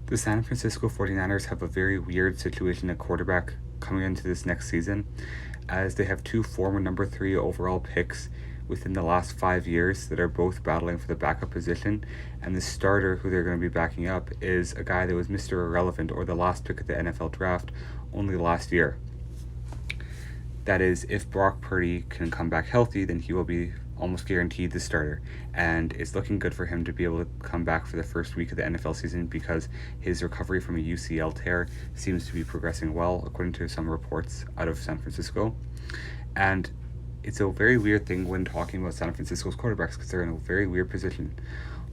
The San Francisco 49ers have a very weird situation at quarterback coming into this next season, as they have two former number 3 overall picks within the last 5 years that are both battling for the backup position, and the starter who they're going to be backing up is a guy that was Mr. Irrelevant, or the last pick of the NFL draft, only last year. That is, if Brock Purdy can come back healthy, then he will be almost guaranteed the starter. And it's looking good for him to be able to come back for the first week of the NFL season because his recovery from a UCL tear seems to be progressing well, according to some reports out of San Francisco. And it's a very weird thing when talking about San Francisco's quarterbacks because they're in a very weird position.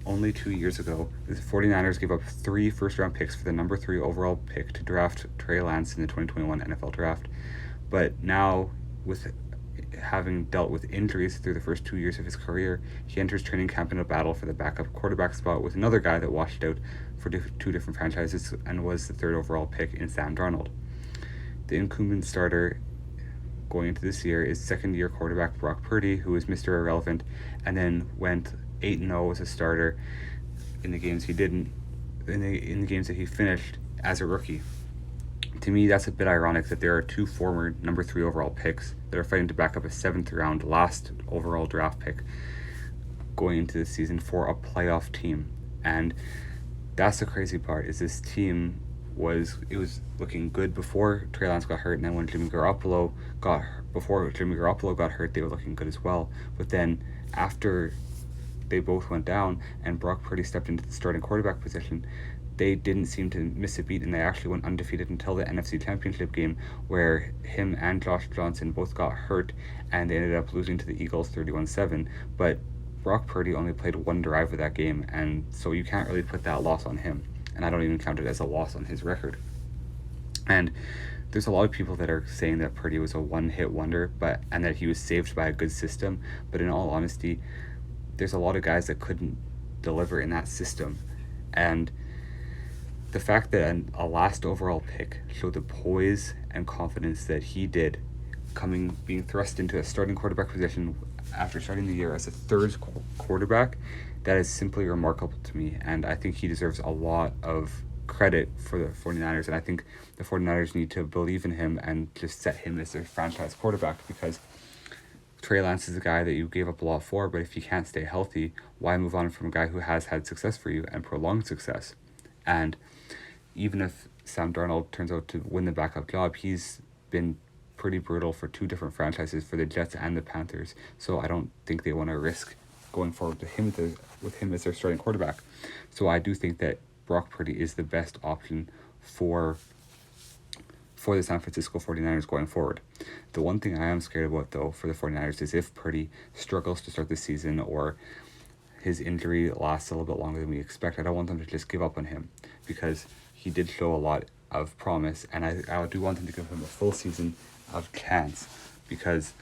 Only 2 years ago, the 49ers gave up 3 first-round picks for the number 3 overall pick to draft Trey Lance in the 2021 NFL draft. But now, with having dealt with injuries through the first 2 years of his career, he enters training camp in a battle for the backup quarterback spot with another guy that washed out for two different franchises and was the 3rd overall pick in Sam Darnold. The incumbent starter going into this year is second-year quarterback Brock Purdy, who is Mr. Irrelevant, and then went 8-0 as a starter in the games he didn't, in the games that he finished as a rookie. To me, that's a bit ironic that there are 2 former number 3 overall picks that are fighting to back up a 7th round last overall draft pick going into the season for a playoff team. And that's the crazy part, is this team was looking good before Trey Lance got hurt, and then when Jimmy Garoppolo got hurt, they were looking good as well. But then after they both went down and Brock Purdy stepped into the starting quarterback position, they didn't seem to miss a beat, and they actually went undefeated until the NFC Championship game, where him and Josh Johnson both got hurt, and they ended up losing to the Eagles 31-7. But Brock Purdy only played 1 drive of that game, and so you can't really put that loss on him, and I don't even count it as a loss on his record. And there's a lot of people that are saying that Purdy was a one-hit wonder, and that he was saved by a good system, but in all honesty, there's a lot of guys that couldn't deliver in that system. And the fact that a last overall pick showed the poise and confidence that he did, being thrust into a starting quarterback position after starting the year as a 3rd quarterback, that is simply remarkable to me, and I think he deserves a lot of credit for the 49ers, and I think the 49ers need to believe in him and just set him as their franchise quarterback, because Trey Lance is a guy that you gave up a lot for, but if he can't stay healthy, why move on from a guy who has had success for you and prolonged success? And even if Sam Darnold turns out to win the backup job, he's been pretty brutal for 2 different franchises, for the Jets and the Panthers. So I don't think they want to risk going forward with him as their starting quarterback. So I do think that Brock Purdy is the best option for the San Francisco 49ers going forward. The one thing I am scared about, though, for the 49ers is if Purdy struggles to start the season, or his injury lasts a little bit longer than we expect. I don't want them to just give up on him, because he did show a lot of promise, and I do want them to give him a full season of chance, because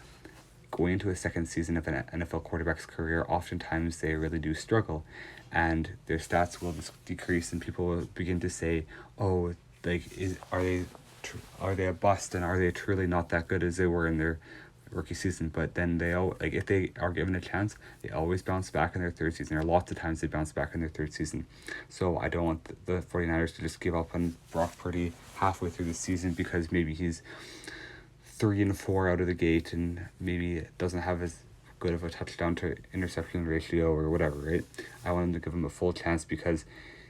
going into a second season of an NFL quarterback's career, oftentimes they really do struggle, and their stats will decrease, and people will begin to say, oh, like, are they a bust, and are they truly not that good as they were in their rookie season? But then if they are given a chance, they always bounce back in their 3rd season, or lots of times they bounce back in their 3rd season. So I don't want the 49ers to just give up on Brock Purdy halfway through the season because maybe he's 3-4 out of the gate and maybe doesn't have as good of a touchdown to interception ratio or whatever, right? I want them to give him a full chance because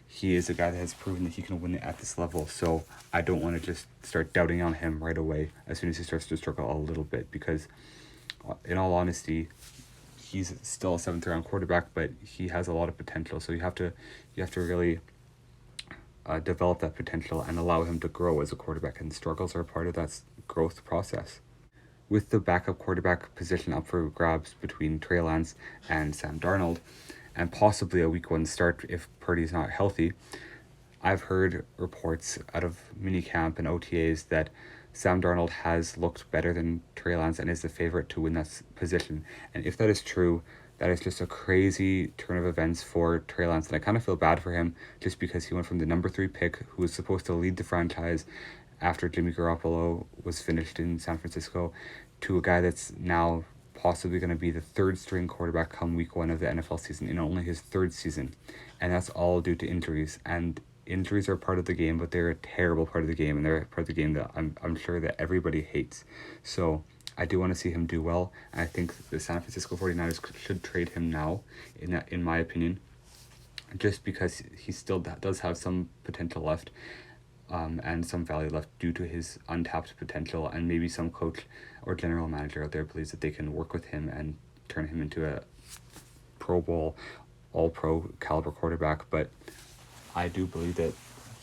he is a guy that has proven that he can win it at this level. So I don't want to just start doubting on him right away as soon as he starts to struggle a little bit, because in all honesty, he's still a 7th round quarterback, but he has a lot of potential. So you have to really develop that potential and allow him to grow as a quarterback, and struggles are part of that growth process. With the backup quarterback position up for grabs between Trey Lance and Sam Darnold, and possibly a week 1 start if Purdy's not healthy, I've heard reports out of minicamp and OTAs that Sam Darnold has looked better than Trey Lance and is the favorite to win that position. And if that is true, that is just a crazy turn of events for Trey Lance, and I kind of feel bad for him just because he went from the number 3 pick, who was supposed to lead the franchise after Jimmy Garoppolo was finished in San Francisco, to a guy that's now possibly going to be the 3rd string quarterback come week 1 of the NFL season in only his 3rd season. And that's all due to injuries. And Injuries are part of the game, but they're a terrible part of the game, and they're a part of the game that I'm sure that everybody hates. So I do want to see him do well. I think the San Francisco 49ers should trade him now, in my opinion, just because he still does have some potential left, and some value left due to his untapped potential, and maybe some coach or general manager out there believes that they can work with him and turn him into a Pro Bowl, all-pro caliber quarterback. But I do believe that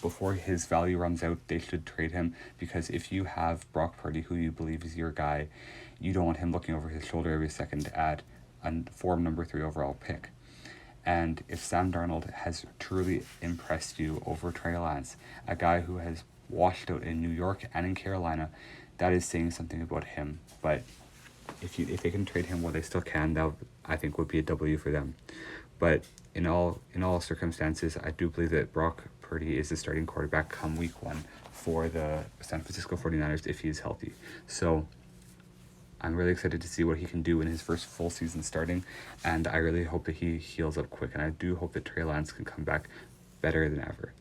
before his value runs out, they should trade him, because if you have Brock Purdy, who you believe is your guy, you don't want him looking over his shoulder every second at a form number 3 overall pick. And if Sam Darnold has truly impressed you over Trey Lance, a guy who has washed out in New York and in Carolina, that is saying something about him. But if they can trade him while they still can, that I think would be a W for them. But in all circumstances, I do believe that Brock Purdy is the starting quarterback come week 1 for the San Francisco 49ers if he is healthy. So I'm really excited to see what he can do in his first full season starting, and I really hope that he heals up quick, and I do hope that Trey Lance can come back better than ever.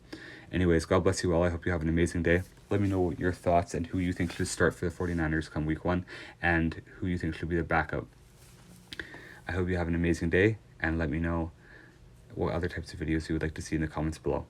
Anyways, God bless you all. I hope you have an amazing day. Let me know your thoughts and who you think should start for the 49ers come week 1, and who you think should be the backup. I hope you have an amazing day, and let me know what other types of videos you would like to see in the comments below.